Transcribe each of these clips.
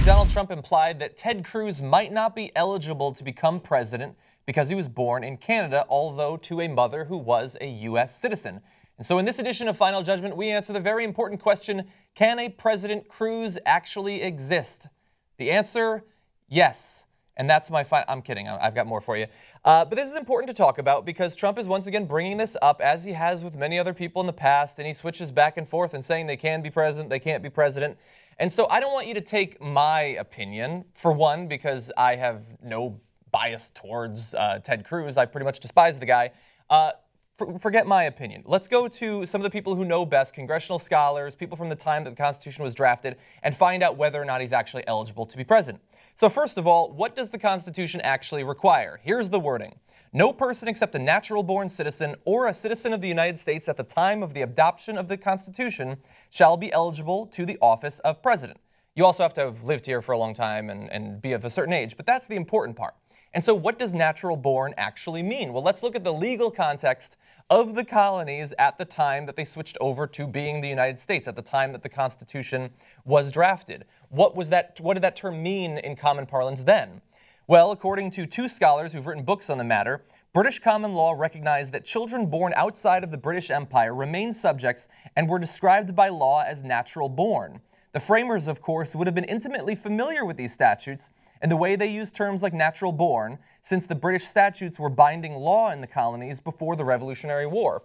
Donald Trump implied that Ted Cruz might not be eligible to become president because he was born in Canada, although to a mother who was a U.S. citizen. And so in this edition of Final Judgment, we answer the very important question, can a President Cruz actually exist? The answer, yes. And that's my I'm kidding, I've got more for you. But this is important to talk about because Trump is once again bringing this up, as he has with many other people in the past, and he switches back and forth and saying they can be president, they can't be president. And so I don't want you to take my opinion, for one, because I have no bias towards Ted Cruz. I pretty much despise the guy. Forget my opinion. Let's go to some of the people who know best, congressional scholars, people from the time that the Constitution was drafted, and find out whether or not he's actually eligible to be president. So first of all, what does the Constitution actually require? Here's the wording. No person except a natural-born citizen or a citizen of the United States at the time of the adoption of the Constitution shall be eligible to the office of president. You also have to have lived here for a long time and be of a certain age, but that's the important part. And so what does natural-born actually mean? Well, let's look at the legal context of the colonies at the time that they switched over to being the United States, at the time that the Constitution was drafted. What did that term mean in common parlance then? Well, according to two scholars who've written books on the matter, British common law recognized that children born outside of the British Empire remained subjects and were described by law as natural born. The framers, of course, would have been intimately familiar with these statutes and the way they used terms like natural born, since the British statutes were binding law in the colonies before the Revolutionary War.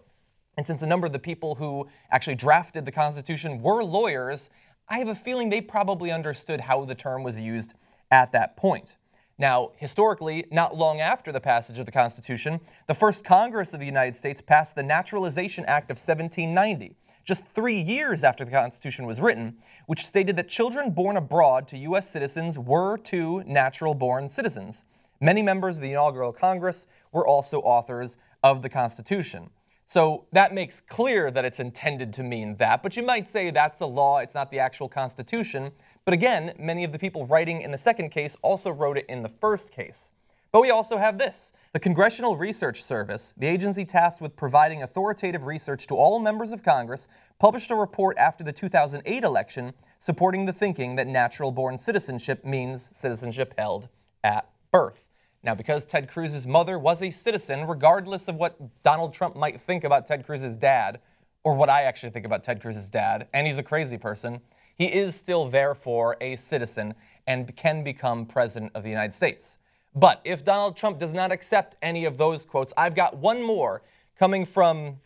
And since a number of the people who actually drafted the Constitution were lawyers, I have a feeling they probably understood how the term was used at that point. Now, historically, not long after the passage of the Constitution, the first Congress of the United States passed the Naturalization Act of 1790, just 3 years after the Constitution was written, which stated that children born abroad to U.S. citizens were too natural-born citizens. Many members of the inaugural Congress were also authors of the Constitution. So that makes clear that it's intended to mean that, but you might say that's a law, it's not the actual Constitution. But again, many of the people writing in the second case also wrote it in the first case. But we also have this. The Congressional Research Service, the agency tasked with providing authoritative research to all members of Congress, published a report after the 2008 election supporting the thinking that natural-born citizenship means citizenship held at birth. Now, because Ted Cruz's mother was a citizen, regardless of what Donald Trump might think about Ted Cruz's dad, or what I actually think about Ted Cruz's dad, and he's a crazy person, he is still therefore a citizen and can become president of the United States. But if Donald Trump does not accept any of those quotes, I've got one more coming from,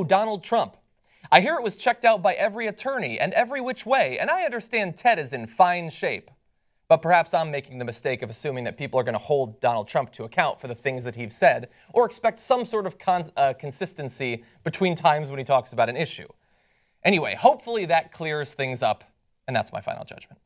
Donald Trump. I hear it was checked out by every attorney and every which way, and I understand Ted is in fine shape. But perhaps I'm making the mistake of assuming that people are going to hold Donald Trump to account for the things that he's said, or expect some sort of consistency between times when he talks about an issue. Anyway, hopefully that clears things up, and that's my final judgment.